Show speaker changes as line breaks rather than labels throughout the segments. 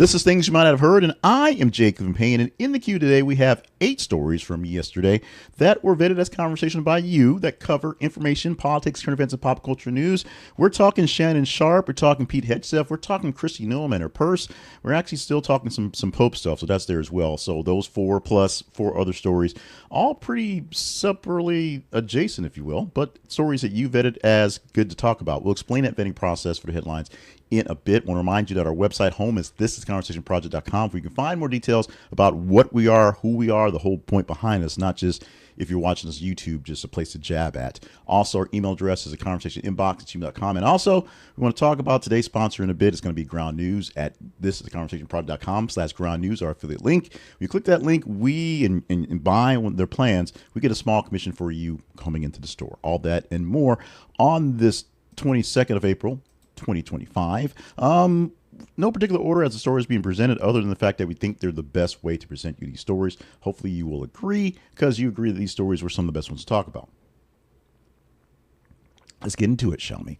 This is Things You Might Not Have Heard, and I am Jacob Payne. And in the queue today, we have 8 stories from yesterday that were vetted as conversation by you that cover information, politics, current events, and pop culture news. We're talking Shannon Sharpe. We're talking Pete Hegseth. We're talking Kristi Noem and her purse. We're actually still talking some Pope stuff, so that's there as well. So those 4 plus 4 other stories, all pretty separately adjacent, if you will, but stories that you vetted as good to talk about. We'll explain that vetting process for the headlines in a bit. I want to remind you that our website home is thisisconversationproject.com, where you can find more details about what we are, who we are, the whole point behind us, not just if you're watching this YouTube, just a place to jab at. Also, our email address is a conversationinbox@gmail.com. And also, we want to talk about today's sponsor in a bit. It's going to be Ground News at thisisconversationproject.com/ground news, our affiliate link. When you click that link, we and buy their plans, we get a small commission for you coming into the store. All that and more on this 22nd of April, 2025. No particular order as the story is being presented, other than the fact that we think they're the best way to present you these stories. Hopefully you will agree, because you agree that these stories were some of the best ones to talk about. Let's get into it, shall we?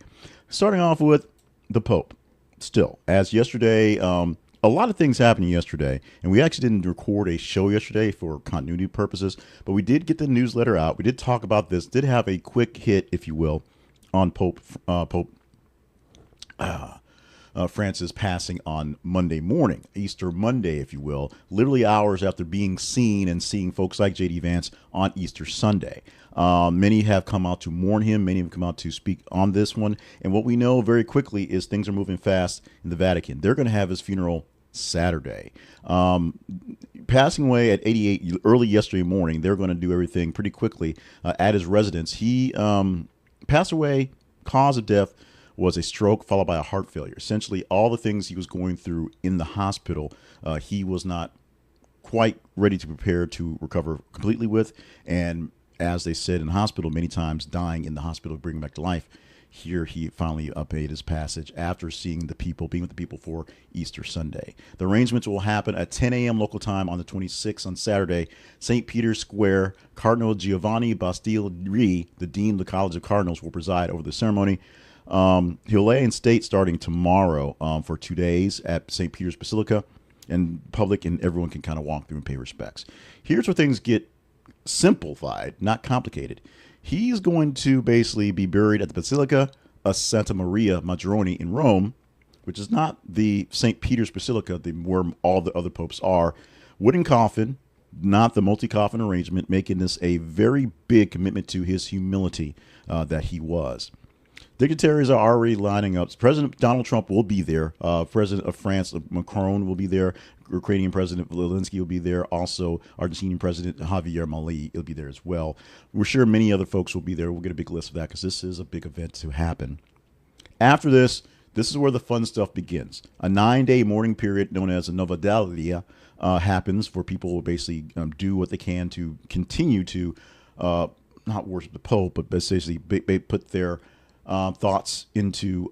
Starting off with the Pope. Still, as yesterday, a lot of things happened yesterday, and we actually didn't record a show yesterday for continuity purposes, but we did get the newsletter out. We did talk about this, did have a quick hit, if you will, on Pope Francis passing on Monday morning, Easter Monday, if you will, literally hours after being seen and seeing folks like J.D. Vance on Easter Sunday. Many have come out to mourn him. Many have come out to speak on this one. And what we know very quickly is things are moving fast in the Vatican. They're going to have his funeral Saturday. Passing away at 88 early yesterday morning, they're going to do everything pretty quickly at his residence. He passed away, cause of death was a stroke followed by a heart failure. Essentially, all the things he was going through in the hospital, he was not quite ready to prepare to recover completely with. And as they said in the hospital, many times dying in the hospital to bring him back to life. Here he finally paid his passage after seeing the people, being with the people for Easter Sunday. The arrangements will happen at 10 a.m. local time on the 26th on Saturday, St. Peter's Square. Cardinal Giovanni Bastiglieri, the Dean of the College of Cardinals, will preside over the ceremony. He'll lay in state starting tomorrow for 2 days at St. Peter's Basilica, and public and everyone can kind of walk through and pay respects. Here's where things get simplified, not complicated. He's going to basically be buried at the Basilica of Santa Maria Maggiore in Rome, which is not the St. Peter's Basilica, where all the other popes are. Wooden coffin, not the multi-coffin arrangement, making this a very big commitment to his humility that he was. Dignitaries are already lining up. President Donald Trump will be there. President of France, Macron, will be there. Ukrainian President Zelensky will be there. Also, Argentinian President Javier Milei will be there as well. We're sure many other folks will be there. We'll get a big list of that because this is a big event to happen. After this is where the fun stuff begins. A 9-day mourning period known as a Novedalia happens, for people who basically do what they can to continue to not worship the Pope, but basically put their thoughts into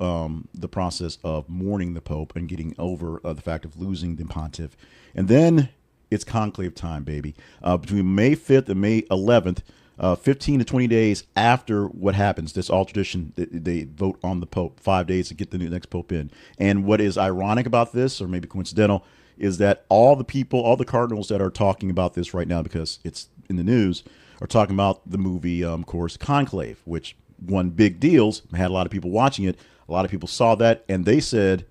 the process of mourning the Pope and getting over the fact of losing the pontiff. And then it's conclave time, baby. Between May 5th and May 11th, 15 to 20 days after what happens, this all tradition, they vote on the Pope, 5 days to get the next Pope in. And what is ironic about this, or maybe coincidental, is that all the people, all the cardinals that are talking about this right now, because it's in the news, are talking about the movie, of course, Conclave, which won big deals, had a lot of people watching it. A lot of people saw that, and they said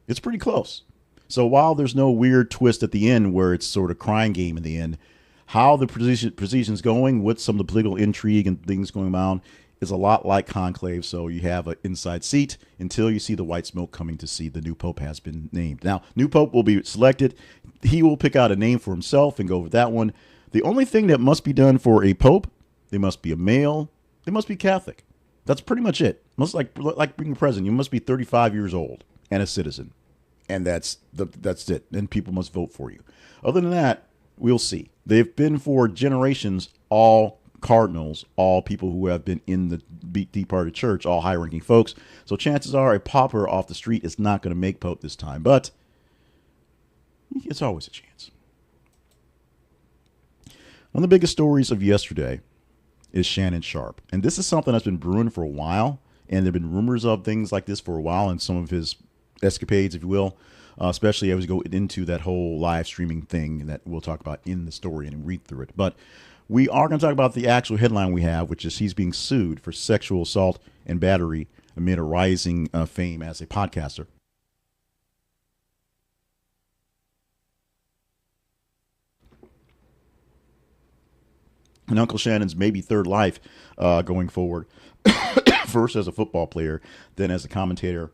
it's pretty close. So while there's no weird twist at the end where it's sort of crying game in the end, how the position's going with some of the political intrigue and things going on is a lot like Conclave. So you have an inside seat until you see the white smoke coming to see the new Pope has been named. Now, new Pope will be selected. He will pick out a name for himself and go with that one. The only thing that must be done for a Pope, they must be a male. They must be Catholic. That's pretty much it. Most like being president, you must be 35 years old and a citizen, and that's it. And people must vote for you. Other than that, we'll see. They've been for generations all cardinals, all people who have been in the deep part of the church, all high-ranking folks. So chances are a pauper off the street is not going to make Pope this time, but it's always a chance. One of the biggest stories of yesterday is Shannon Sharpe. And this is something that's been brewing for a while. And there have been rumors of things like this for a while and some of his escapades, if you will. especially as we go into that whole live streaming thing that we'll talk about in the story and read through it. But we are going to talk about the actual headline we have, which is he's being sued for sexual assault and battery amid a rising fame as a podcaster. And Uncle Shannon's maybe third life going forward, first as a football player, then as a commentator,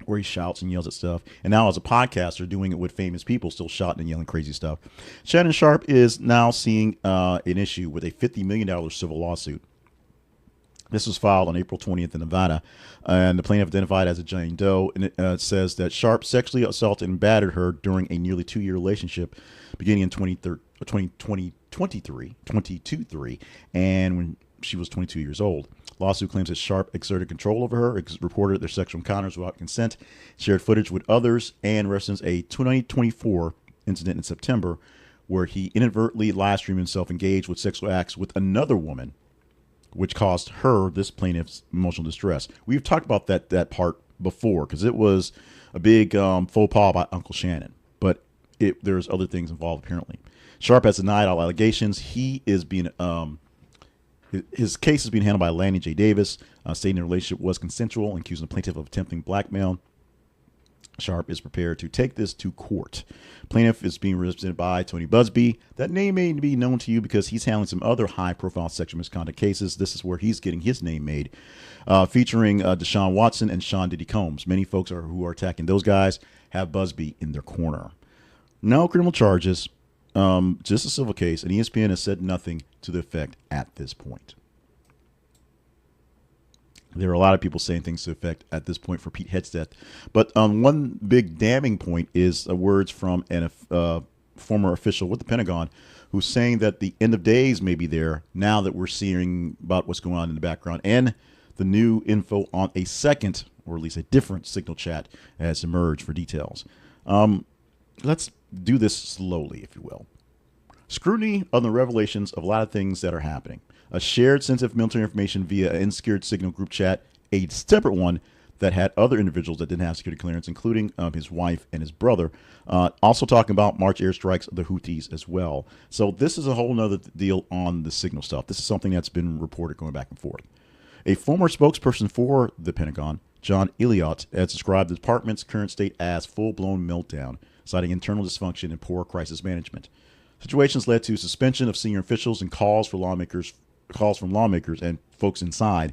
where he shouts and yells at stuff, and now as a podcaster doing it with famous people, still shouting and yelling crazy stuff. Shannon Sharpe is now seeing an issue with a $50 million civil lawsuit. This was filed on April 20th in Nevada, and the plaintiff identified as a Jane Doe, and it says that Sharpe sexually assaulted and battered her during a nearly 2-year relationship beginning in 2023, and when she was 22 years old. Lawsuit claims that Sharpe exerted control over her, reported their sexual encounters without consent, shared footage with others, and referenced a 2024 incident in September where he inadvertently live streamed himself engaged with sexual acts with another woman, which caused her, this plaintiff's, emotional distress. We've talked about that part before because it was a big faux pas by Uncle Shannon, but there's other things involved apparently. Sharpe has denied all allegations. He is being his case is being handled by Lanny J. Davis, stating the relationship was consensual and accusing the plaintiff of attempting blackmail. Sharpe is prepared to take this to court. Plaintiff is being represented by Tony Busby. That name may be known to you because he's handling some other high-profile sexual misconduct cases. This is where he's getting his name made, featuring Deshaun Watson and Sean Diddy Combs. Many folks who are attacking those guys have Busby in their corner. No criminal charges, just a civil case, and ESPN has said nothing to the effect at this point. There are a lot of people saying things to the effect at this point for Pete Hegseth. But one big damning point is words from a former official with the Pentagon who's saying that the end of days may be there now that we're seeing about what's going on in the background and the new info on a second, or at least a different signal chat has emerged for details. Let's do this slowly, if you will. Scrutiny on the revelations of a lot of things that are happening. A shared sensitive military information via an unsecured signal group chat, a separate one that had other individuals that didn't have security clearance, including his wife and his brother. Also talking about March airstrikes of the Houthis as well. So this is a whole nother deal on the signal stuff. This is something that's been reported going back and forth. A former spokesperson for the Pentagon, John Elliott, has described the department's current state as full-blown meltdown, citing internal dysfunction and poor crisis management. Situations led to suspension of senior officials and calls from lawmakers and folks inside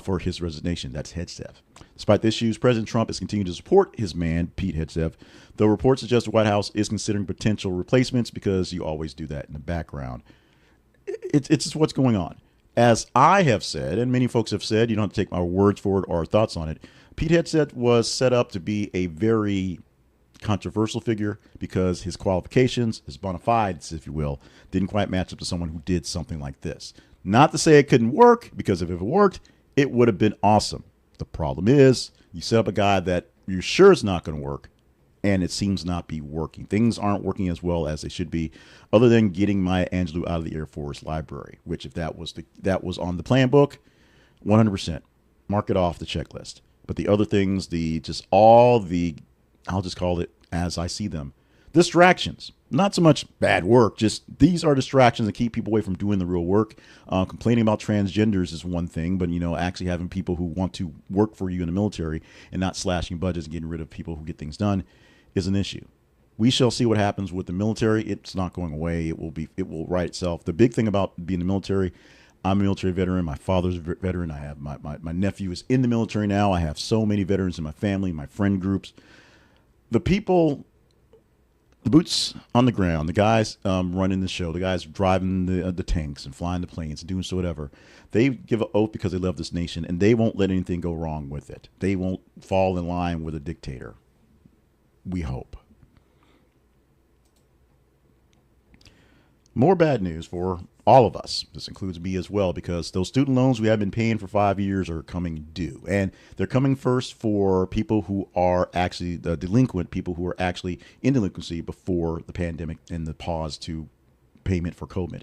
for his resignation. That's Hegseth. Despite the issues, President Trump has continued to support his man, Pete Hegseth, though reports suggest the White House is considering potential replacements because you always do that in the background. It's just what's going on. As I have said, and many folks have said, you don't have to take my words for it or thoughts on it, Pete Hegseth was set up to be a very controversial figure because his qualifications, his bona fides, if you will, didn't quite match up to someone who did something like this. Not to say it couldn't work, because if it worked, it would have been awesome. The problem is you set up a guy that you're sure is not going to work, and it seems not be working. Things aren't working as well as they should be, other than getting Maya Angelou out of the Air Force Library, which if that was on the plan book, 100%. Mark it off the checklist. But the other things, I'll just call it as I see them, distractions. Not so much bad work, just these are distractions that keep people away from doing the real work. Complaining about transgenders is one thing, but actually having people who want to work for you in the military and not slashing budgets and getting rid of people who get things done is an issue. We shall see what happens with the military. It's not going away. It will right itself. The big thing about being in the military, I'm a military veteran. My father's a veteran. I have my nephew is in the military now. I have so many veterans in my family, my friend groups. The people, the boots on the ground, the guys running the show, the guys driving the tanks and flying the planes and doing so whatever, they give an oath because they love this nation, and they won't let anything go wrong with it. They won't fall in line with a dictator. We hope. More bad news for all of us. This includes me as well, because those student loans we have been paying for 5 years are coming due. And they're coming first for people who are actually the delinquent, people who are actually in delinquency before the pandemic and the pause to payment for COVID.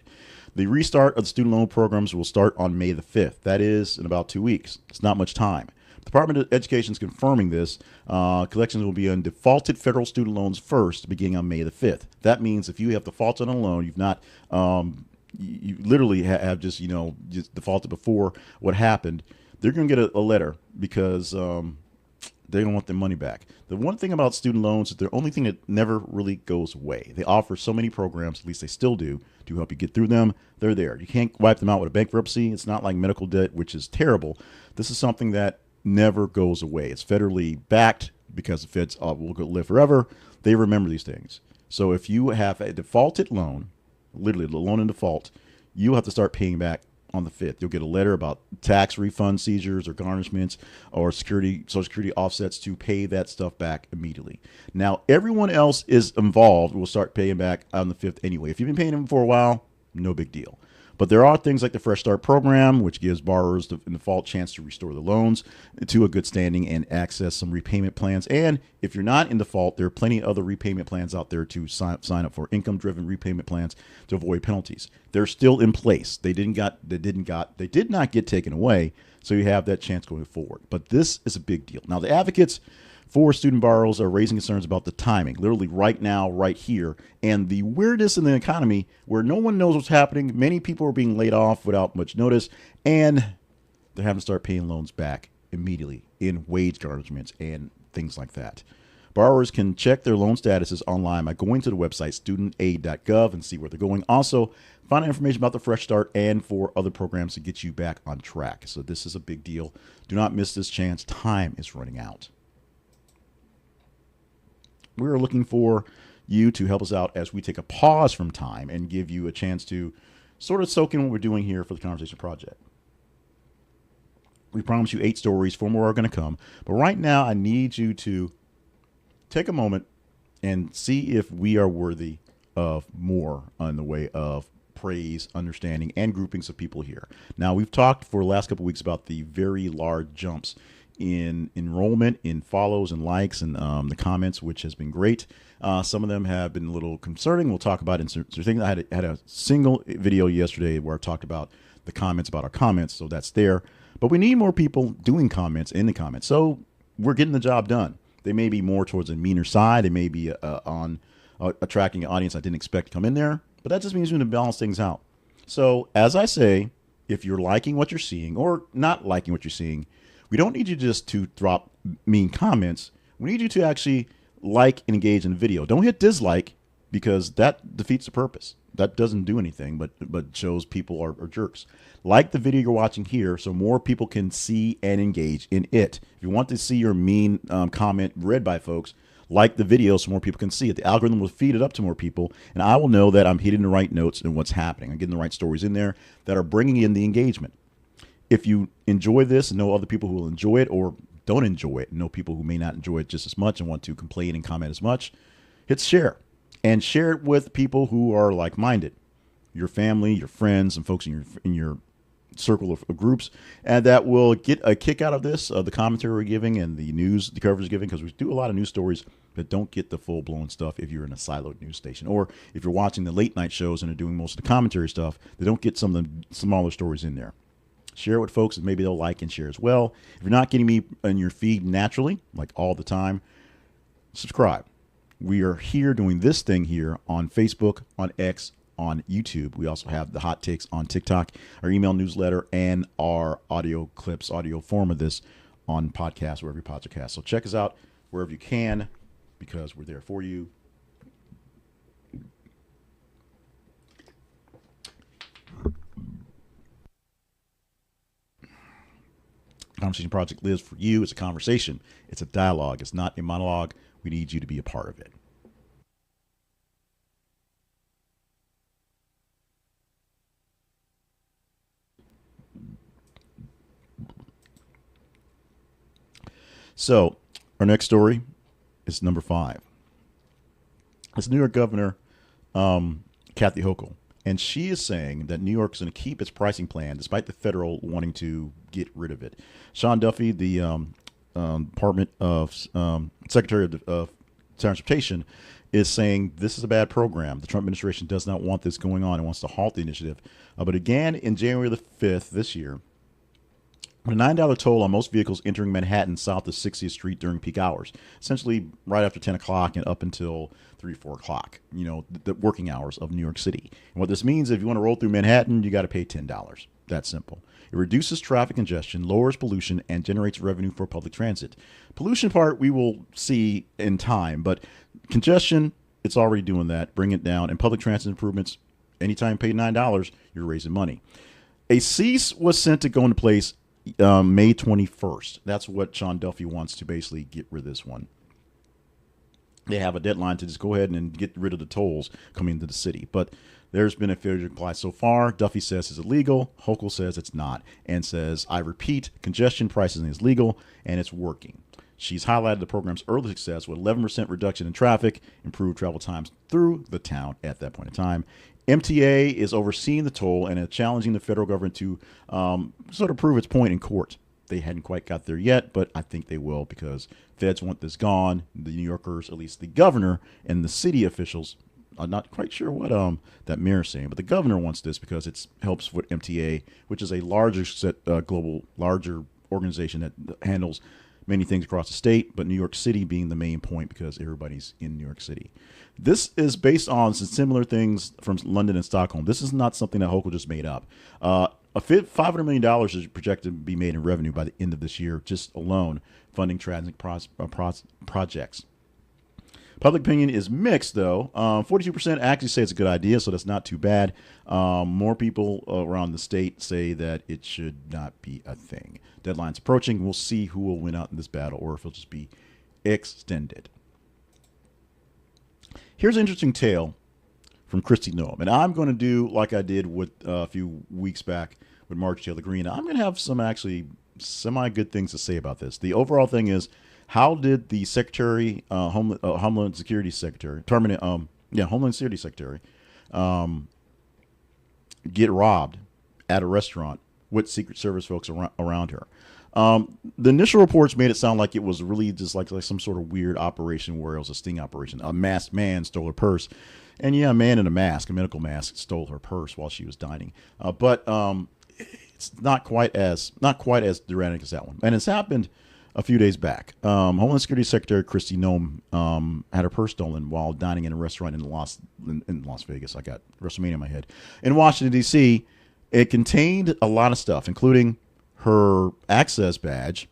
The restart of the student loan programs will start on May the 5th. That is in about 2 weeks. It's not much time. The Department of Education is confirming this. Collections will be on defaulted federal student loans first, beginning on May the 5th. That means if you have defaulted on a loan, you've not, you literally have just, just defaulted before what happened, they're going to get a letter because they don't want their money back. The one thing about student loans is the only thing that never really goes away. They offer so many programs, at least they still do, to help you get through them. They're there. You can't wipe them out with a bankruptcy. It's not like medical debt, which is terrible. This is something that never goes away. It's federally backed because the feds will live forever. They remember these things. So if you have a defaulted loan, literally the loan in default, you have to start paying back on the 5th. You'll get a letter about tax refund seizures or garnishments or Social Security offsets to pay that stuff back immediately. Now, everyone else is involved will start paying back on the 5th anyway. If you've been paying them for a while, no big deal. But there are things like the Fresh Start program, which gives borrowers in default chance to restore the loans to a good standing and access some repayment plans. And if you're not in default, there are plenty of other repayment plans out there to sign up for, income-driven repayment plans to avoid penalties. They're still in place. They did not get taken away, so you have that chance going forward. But this is a big deal. Now, the advocates for student borrowers are raising concerns about the timing, literally right now, right here, and the weirdness in the economy where no one knows what's happening. Many people are being laid off without much notice, and they're having to start paying loans back immediately in wage garnishments and things like that. Borrowers can check their loan statuses online by going to the website studentaid.gov and see where they're going. Also, find out information about the Fresh Start and for other programs to get you back on track. So this is a big deal. Do not miss this chance. Time is running out. We're looking for you to help us out as we take a pause from time and give you a chance to sort of soak in what we're doing here for the Conversation Project. We promise you 8 stories, 4 more are going to come. But right now, I need you to take a moment and see if we are worthy of more in the way of praise, understanding, and groupings of people here. Now, we've talked for the last couple of weeks about the very large jumps in enrollment, in follows and likes, and the comments, which has been great. Some of them have been a little concerning. We'll talk about it in certain things. I had a single video yesterday where I talked about the comments about our comments, so that's there. But we need more people doing comments in the comments. So we're getting the job done. They may be more towards a meaner side. They may be on attracting an audience I didn't expect to come in there. But that just means we need to balance things out. So as I say, if you're liking what you're seeing or not liking what you're seeing, we don't need you just to drop mean comments. We need you to actually like and engage in the video. Don't hit dislike because that defeats the purpose. That doesn't do anything but shows people are jerks. Like the video you're watching here so more people can see and engage in it. If you want to see your mean comment read by folks, like the video so more people can see it. The algorithm will feed it up to more people, and I will know that I'm hitting the right notes and what's happening. I'm getting the right stories in there that are bringing in the engagement. If you enjoy this and know other people who will enjoy it or don't enjoy it, and know people who may not enjoy it just as much and want to complain and comment as much, hit share. And share it with people who are like-minded, your family, your friends, and folks in your circle of groups, and that will get a kick out of this, the commentary we're giving and the news, the coverage giving, because we do a lot of news stories that don't get the full-blown stuff if you're in a siloed news station, or if you're watching the late-night shows and are doing most of the commentary stuff, they don't get some of the smaller stories in there. Share it with folks, and maybe they'll like and share as well. If you're not getting me in your feed naturally, like all the time, subscribe. We are here doing this thing here on Facebook, on X, on YouTube. We also have the hot takes on TikTok, our email newsletter, and our audio clips, audio form of this on podcasts, wherever you podcast. So check us out wherever you can because we're there for you. Conversation Project lives for you. It's a conversation. It's a dialogue. It's not a monologue. We need you to be a part of it. So our next story is number 5. It's New York Governor Kathy Hochul. And she is saying that New York is going to keep its pricing plan despite the federal wanting to get rid of it. Sean Duffy, the Department of Secretary of Transportation, is saying this is a bad program. The Trump administration does not want this going on and wants to halt the initiative. But again, in January the 5th this year, A $9 toll on most vehicles entering Manhattan south of 60th Street during peak hours, essentially right after 10 o'clock and up until 3, 4 o'clock, the working hours of New York City. And what this means, if you want to roll through Manhattan, you got to pay $10. That's simple. It reduces traffic congestion, lowers pollution, and generates revenue for public transit. Pollution part we will see in time, but congestion, it's already doing that. Bring it down. And public transit improvements, anytime you pay $9, you're raising money. A cease was sent to go into place May 21st. That's what Sean Duffy wants to basically get rid of this one. They have a deadline to just go ahead and get rid of the tolls coming into the city. But there's been a failure to comply so far. Duffy says it's illegal. Hochul says it's not, and says, I repeat, congestion pricing is legal, and it's working. She's highlighted the program's early success with 11% reduction in traffic, improved travel times through the town at that point in time. MTA is overseeing the toll and challenging the federal government to sort of prove its point in court. They hadn't quite got there yet, but I think they will, because feds want this gone. The New Yorkers, at least the governor and the city officials, I'm not quite sure what that mayor's saying, but the governor wants this because it helps with MTA, which is a larger larger organization that handles many things across the state, but New York City being the main point because everybody's in New York City. This is based on some similar things from London and Stockholm. This is not something that Hochul just made up. $500 million is projected to be made in revenue by the end of this year, just alone, funding transit projects. Public opinion is mixed, though. 42% actually say it's a good idea, so that's not too bad. More people around the state say that it should not be a thing. Deadline's approaching. We'll see who will win out in this battle, or if it'll just be extended. Here's an interesting tale from Kristi Noem. And I'm going to do like I did with a few weeks back with Marjorie Taylor Greene. I'm going to have some actually semi-good things to say about this. The overall thing is, how did the Secretary, Homeland Security Secretary, Homeland Security Secretary, get robbed at a restaurant with Secret Service folks around her? The initial reports made it sound like it was really just like some sort of weird operation where it was a sting operation. A masked man stole her purse. And yeah, a man in a mask, a medical mask, stole her purse while she was dining. But it's not quite as dramatic as that one. And it's happened a few days back. Homeland Security Secretary Kristi Noem had her purse stolen while dining in a restaurant in Las Vegas. I got WrestleMania in my head. In Washington, D.C., it contained a lot of stuff, including her access badge,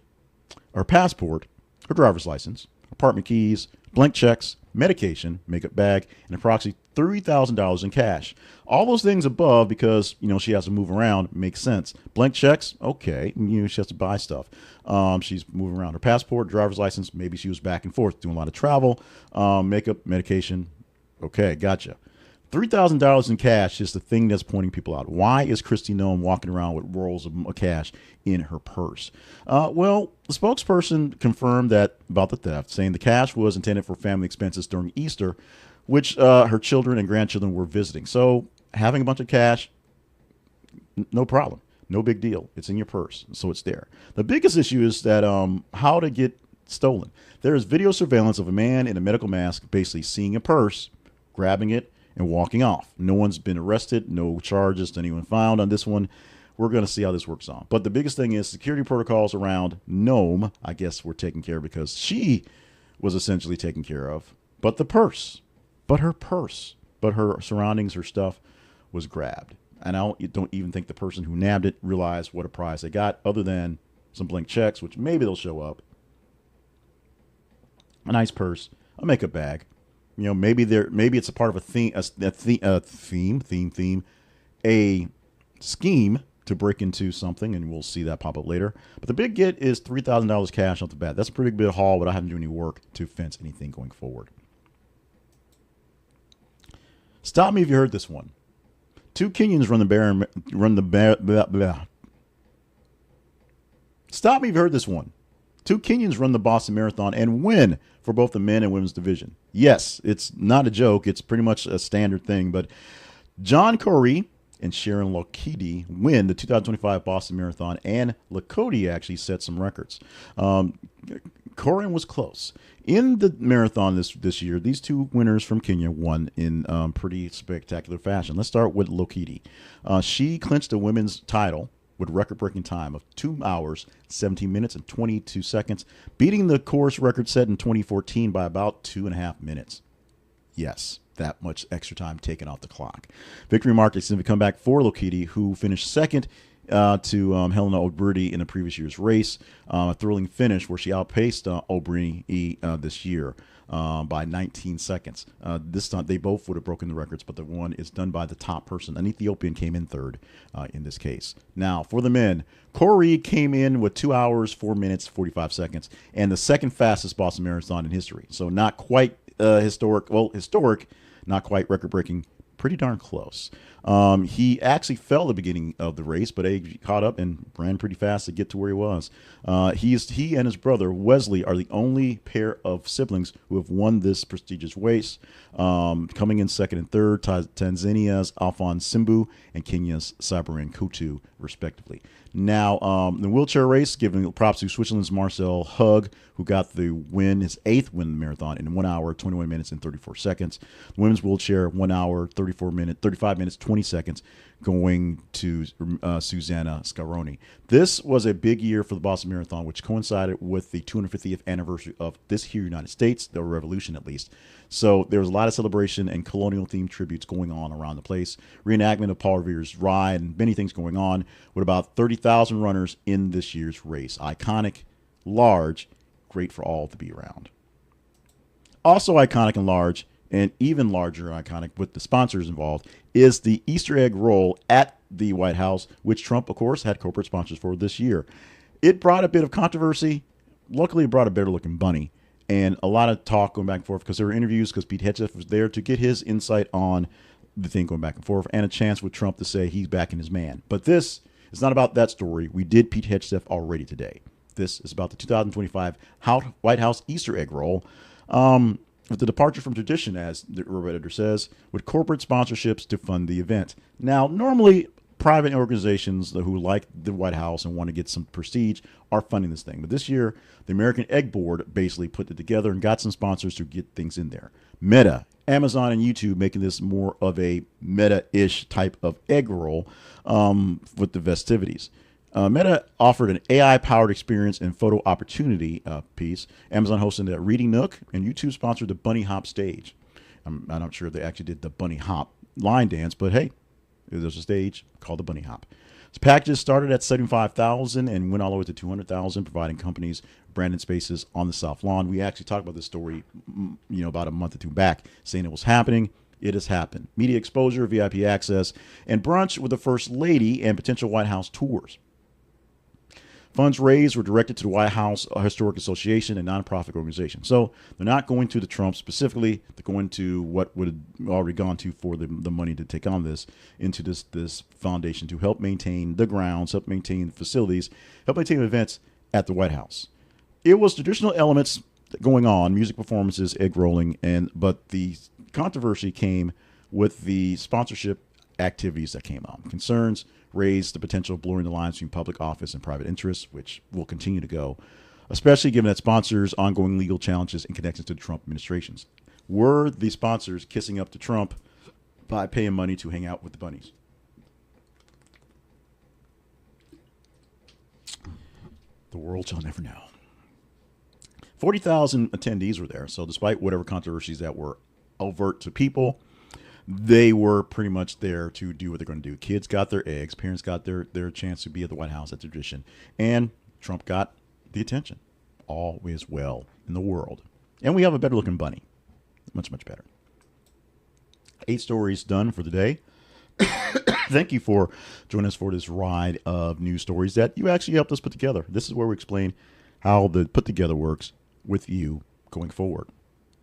her passport, her driver's license, apartment keys, blank checks, medication, makeup bag, and approximately $3,000 in cash. All those things above, because she has to move around, makes sense. Blank checks, okay, she has to buy stuff. She's moving around. Her passport, driver's license, maybe she was back and forth doing a lot of travel. Makeup, medication, okay, gotcha. $3,000 in cash is the thing that's pointing people out. Why is Kristi Noem walking around with rolls of cash in her purse? Well, the spokesperson confirmed that about the theft, saying the cash was intended for family expenses during Easter, which her children and grandchildren were visiting. So having a bunch of cash, no problem. No big deal. It's in your purse, so it's there. The biggest issue is that how to get stolen. There is video surveillance of a man in a medical mask basically seeing a purse, grabbing it, and walking off. No one's been arrested. No charges to anyone found on this one. We're going to see how this works on. But the biggest thing is security protocols around Noem, I guess, were taken care of because she was essentially taken care of. But her purse, her surroundings, her stuff was grabbed. And I don't even think the person who nabbed it realized what a prize they got, other than some blank checks, which maybe they'll show up. A nice purse, a makeup bag. Maybe it's a part of a scheme to break into something, and we'll see that pop up later. But the big get is $3,000 cash off the bat. That's a pretty big haul without having to do any work to fence anything going forward. Stop me if you heard this one. Two Kenyans Stop me if you heard this one. Two Kenyans run the Boston Marathon and win for both the men and women's division. Yes, it's not a joke. It's pretty much a standard thing. But John Korir and Sharon Lokedi win the 2025 Boston Marathon, and Lokedi actually set some records. Korir was close. In the marathon this year, these two winners from Kenya won in pretty spectacular fashion. Let's start with Lokedi. She clinched the women's title with a record-breaking time of 2 hours, 17 minutes, and 22 seconds, beating the course record set in 2014 by about 2.5 minutes. Yes, that much extra time taken off the clock. Victory marked a significant comeback for Lokedi, who finished second to Helena O'Brien in the previous year's race. A thrilling finish where she outpaced O'Brien this year by 19 seconds. This time they both would have broken the records, but the one is done by the top person. An Ethiopian came in third in this case. Now, for the men, Korir came in with 2 hours, 4 minutes, 45 seconds, and the second fastest Boston Marathon in history. So not quite historic, not quite record-breaking, pretty darn close. He actually fell at the beginning of the race, but he caught up and ran pretty fast to get to where he was. He and his brother Wesley are the only pair of siblings who have won this prestigious race, coming in second and third, Tanzania's Alphonse Simbu and Kenya's Cyprian Kutu, respectively. Now, the wheelchair race, giving props to Switzerland's Marcel Hug, who got the win, his 8th win in the marathon in 1 hour, 21 minutes, and 34 seconds. The women's wheelchair, 1 hour, 35 minutes, 20 seconds, going to Susanna Scaroni. This was a big year for the Boston Marathon, which coincided with the 250th anniversary of this here United States, the revolution at least. So there was a lot of celebration and colonial-themed tributes going on around the place. Reenactment of Paul Revere's ride and many things going on with about 30,000 runners in this year's race. Iconic, large, great for all to be around. Also iconic and large, and even larger iconic with the sponsors involved, is the Easter egg roll at the White House, which Trump, of course, had corporate sponsors for this year. It brought a bit of controversy. Luckily, it brought a better-looking bunny. And a lot of talk going back and forth because there were interviews because Pete Hegseth was there to get his insight on the thing going back and forth and a chance with Trump to say he's backing his man. But this is not about that story. We did Pete Hegseth already today. This is about the 2025 White House Easter egg roll. With the departure from tradition, as the editor says, with corporate sponsorships to fund the event. Now, normally, private organizations who like the White House and want to get some prestige are funding this thing. But this year, the American Egg Board basically put it together and got some sponsors to get things in there. Meta, Amazon, and YouTube making this more of a Meta-ish type of egg roll with the festivities. Meta offered an AI-powered experience and photo opportunity piece. Amazon hosted a reading nook, and YouTube sponsored the Bunny Hop stage. I'm not sure if they actually did the Bunny Hop line dance, but hey, there's a stage called the Bunny Hop. The packages started at $75,000 and went all the way to $200,000, providing companies branded spaces on the South Lawn. We actually talked about this story, about a month or two back, saying it was happening. It has happened. Media exposure, VIP access, and brunch with the First Lady and potential White House tours. Funds raised were directed to the White House Historic Association and nonprofit organization. So they're not going to the Trump specifically. They're going to what would have already gone to for the money to take on this, into this foundation to help maintain the grounds, help maintain the facilities, help maintain events at the White House. It was traditional elements going on, music performances, egg rolling, but the controversy came with the sponsorship activities that came on. Concerns raised the potential of blurring the lines between public office and private interests, which will continue to go, especially given that sponsors' ongoing legal challenges and connections to the Trump administrations. Were the sponsors kissing up to Trump by paying money to hang out with the bunnies? The world shall never know. 40,000 attendees were there, so despite whatever controversies that were overt to people, they were pretty much there to do what they're going to do. Kids got their eggs. Parents got their chance to be at the White House, at tradition. And Trump got the attention. All is well in the world. And we have a better-looking bunny. Much, much better. 8 stories done for the day. Thank you for joining us for this ride of news stories that you actually helped us put together. This is where we explain how the put together works with you going forward.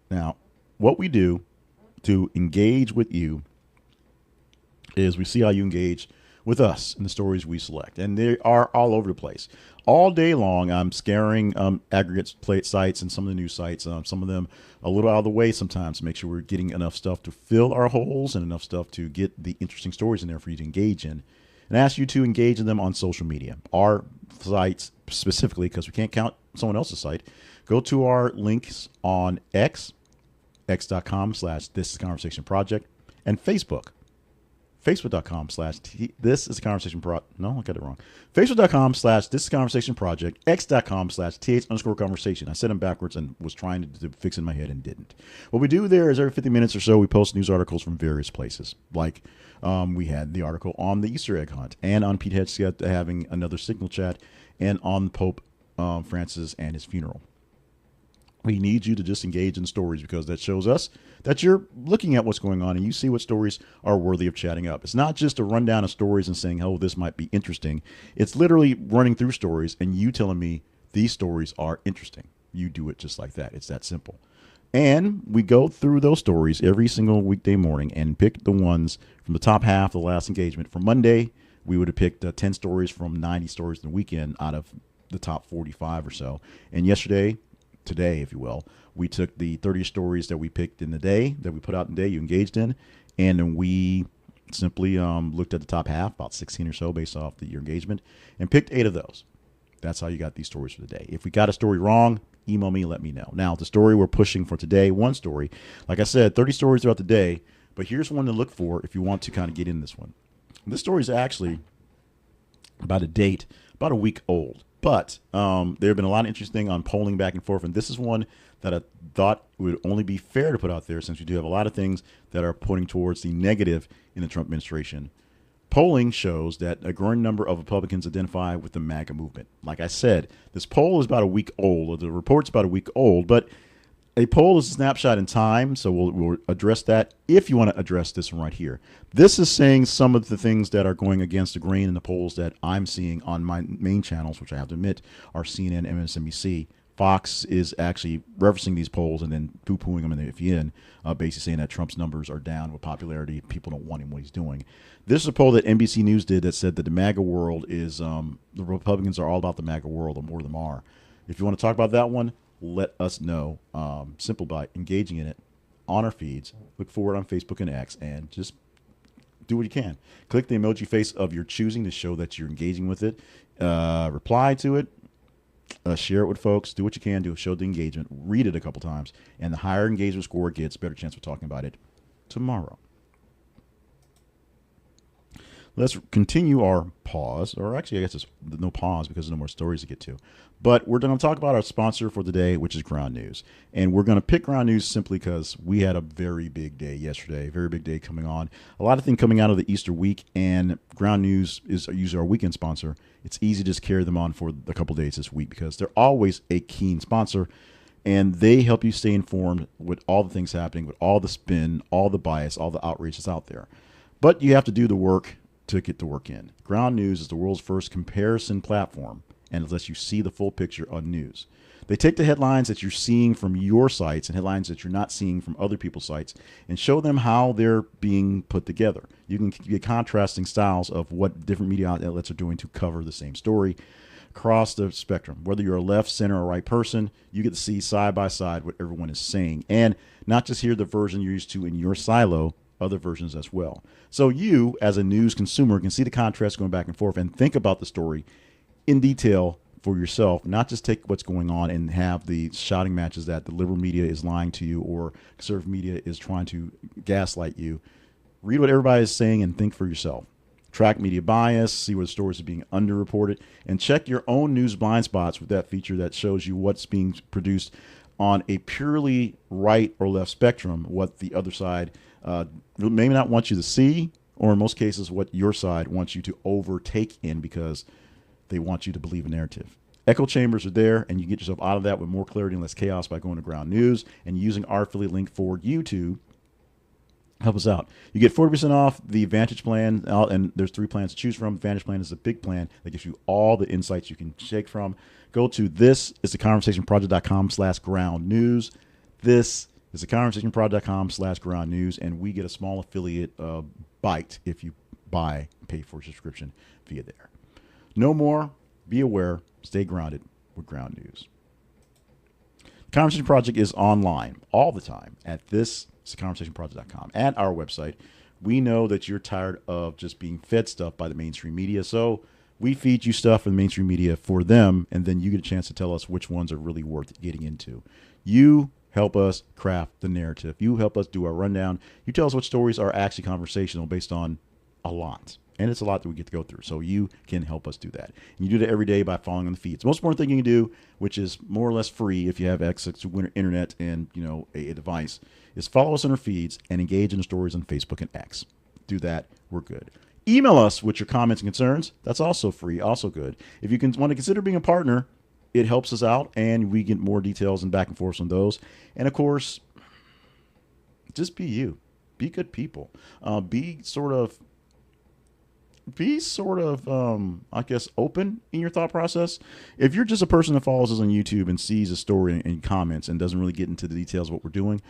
Now, what we do to engage with you is we see how you engage with us in the stories we select. And they are all over the place. All day long, I'm scaring aggregate plate sites and some of the news sites, some of them a little out of the way sometimes to make sure we're getting enough stuff to fill our holes and enough stuff to get the interesting stories in there for you to engage in. And ask you to engage in them on social media. Our sites specifically, because we can't count someone else's site, go to our links on x.com/This Conversation Project, and Facebook, Facebook.com/ this is a conversation pro. No, I got it wrong. Facebook.com/ this is a conversation project. X.com/ th_conversation. I said them backwards and was trying to fix it in my head and didn't. What we do there is every 50 minutes or so, we post news articles from various places. Like we had the article on the Easter egg hunt, and on Pete Hegseth having another signal chat, and on Pope Francis and his funeral. We need you to just engage in stories, because that shows us that you're looking at what's going on and you see what stories are worthy of chatting up. It's not just a rundown of stories and saying, oh, this might be interesting. It's literally running through stories and you telling me these stories are interesting. You do it just like that. It's that simple. And we go through those stories every single weekday morning and pick the ones from the top half of the last engagement. For Monday, we would have picked 10 stories from 90 stories in the weekend out of the top 45 or so. And today, if you will, we took the 30 stories that we picked in the day, that we put out in the day, you engaged in, and then we simply looked at the top half, about 16 or so based off your engagement, and picked 8 of those. That's how you got these stories for the day. If we got a story wrong, email me, let me know. Now, the story we're pushing for today, one story, like I said, 30 stories throughout the day, but here's one to look for if you want to kind of get in this one. This story is actually about a week old. But there have been a lot of interesting on polling back and forth, and this is one that I thought would only be fair to put out there, since we do have a lot of things that are pointing towards the negative in the Trump administration. Polling shows that a growing number of Republicans identify with the MAGA movement. Like I said, this poll is about a week old, or the report's about a week old, but a poll is a snapshot in time, so we'll address that if you want to address this one right here. This is saying some of the things that are going against the grain in the polls that I'm seeing on my main channels, which I have to admit are CNN, MSNBC. Fox is actually referencing these polls and then poo-pooing them in the FEN, basically saying that Trump's numbers are down with popularity. People don't want him what he's doing. This is a poll that NBC News did that said that the MAGA world is, the Republicans are all about the MAGA world, or more of them are. If you want to talk about that one, let us know, simple by engaging in it on our feeds. Look for it on Facebook and X, and just do what you can. Click the emoji face of your choosing to show that you're engaging with it. Reply to it. Share it with folks. Do what you can. Show the engagement. Read it a couple times, and the higher engagement score it gets, better chance of talking about it tomorrow. Let's continue our pause, or actually I guess it's no pause because there's no more stories to get to. But we're going to talk about our sponsor for the day, which is Ground News. And we're going to pick Ground News simply because we had a very big day yesterday, very big day coming on. A lot of things coming out of the Easter week, and Ground News is usually our weekend sponsor. It's easy to just carry them on for a couple days this week because they're always a keen sponsor, and they help you stay informed with all the things happening, with all the spin, all the bias, all the outrage that's out there. But you have to do the work to get the work in. Ground News is the world's first comparison platform, and it lets you see the full picture on news. They take the headlines that you're seeing from your sites and headlines that you're not seeing from other people's sites and show them how they're being put together. You can get contrasting styles of what different media outlets are doing to cover the same story across the spectrum. Whether you're a left, center, or right person, you get to see side by side what everyone is saying, and not just hear the version you're used to in your silo, other versions as well. So you, as a news consumer, can see the contrast going back and forth and think about the story in detail for yourself, not just take what's going on and have the shouting matches that the liberal media is lying to you or conservative media is trying to gaslight you. Read what everybody is saying and think for yourself. Track media bias, see where the stories are being underreported, and check your own news blind spots with that feature that shows you what's being produced on a purely right or left spectrum, what the other side may not want you to see, or in most cases what your side wants you to overtake in because they want you to believe a narrative. Echo chambers are there, and you get yourself out of that with more clarity and less chaos by going to Ground News and using our affiliate link for you to help us out. You get 40% off the Vantage plan, and there's 3 plans to choose from. Vantage plan is a big plan that gives you all the insights you can shake from. Go to thisisaconversationproject.com/ground news. This is theconversationproject.com/ground news, and we get a small affiliate bite if you pay for a subscription via there. No more. Be aware. Stay grounded with Ground News. The Conversation Project is online all the time at thisconversationproject.com, at our website. We know that you're tired of just being fed stuff by the mainstream media, so we feed you stuff from the mainstream media for them, and then you get a chance to tell us which ones are really worth getting into. You help us craft the narrative. You help us do our rundown. You tell us what stories are actually conversational based on a lot. And it's a lot that we get to go through. So you can help us do that. And you do that every day by following on the feeds. The most important thing you can do, which is more or less free if you have access to internet and a device, is follow us on our feeds and engage in the stories on Facebook and X. Do that. We're good. Email us with your comments and concerns. That's also free, also good. If you want to consider being a partner, it helps us out, and we get more details and back and forth on those. And of course, just be you. Be good people. Be sort of, I guess, open in your thought process. If you're just a person that follows us on YouTube and sees a story and comments and doesn't really get into the details of what we're doing,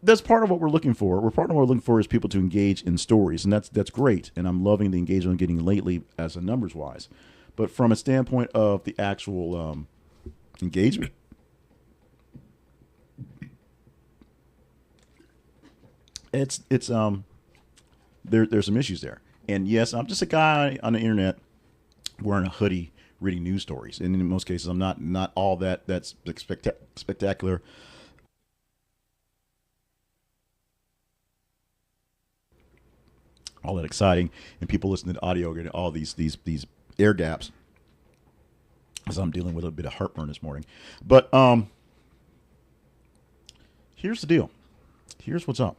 that's part of what we're looking for. Part of what we're looking for is people to engage in stories, and that's great. And I'm loving the engagement I'm getting lately as a numbers wise. But from a standpoint of the actual engagement, there's some issues there. And yes, I'm just a guy on the internet wearing a hoodie reading news stories. And in most cases, I'm not all that's spectacular. All that exciting. And people listening to audio getting all these air gaps, as I'm dealing with a bit of heartburn this morning. But here's the deal. Here's what's up.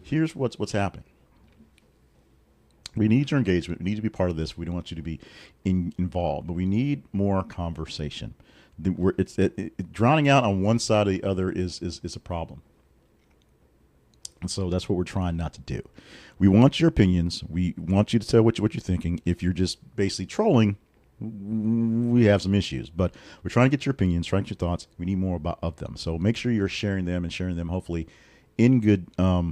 Here's what's happening. We need your engagement. We need to be part of this. We don't want you to be involved, but we need more conversation. Drowning out on one side or the other is a problem. And so that's what we're trying not to do. We want your opinions. We want you to tell what you're thinking. If you're just basically trolling, we have some issues. But we're trying to get your opinions, trying to get your thoughts. We need more of them. So make sure you're sharing them hopefully in good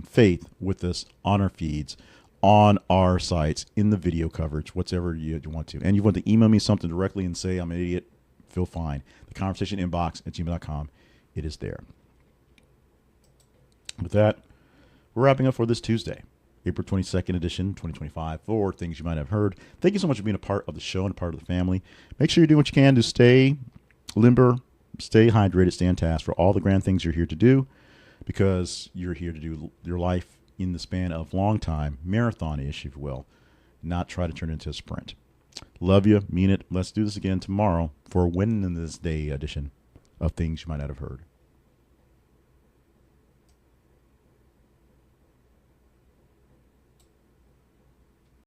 faith with us on our feeds, on our sites, in the video coverage, whatever you want to. And you want to email me something directly and say I'm an idiot, feel fine. The conversation inbox at gmail.com. It is there. With that, we're wrapping up for this Tuesday, April 22nd edition, 2025, for Things You Might Have Heard. Thank you so much for being a part of the show and a part of the family. Make sure you're doing what you can to stay limber, stay hydrated, stay on task for all the grand things you're here to do, because you're here to do your life in the span of long time, marathon-ish, if you will, not try to turn it into a sprint. Love you, mean it. Let's do this again tomorrow for a Wednesday edition of Things You Might Not Have Heard.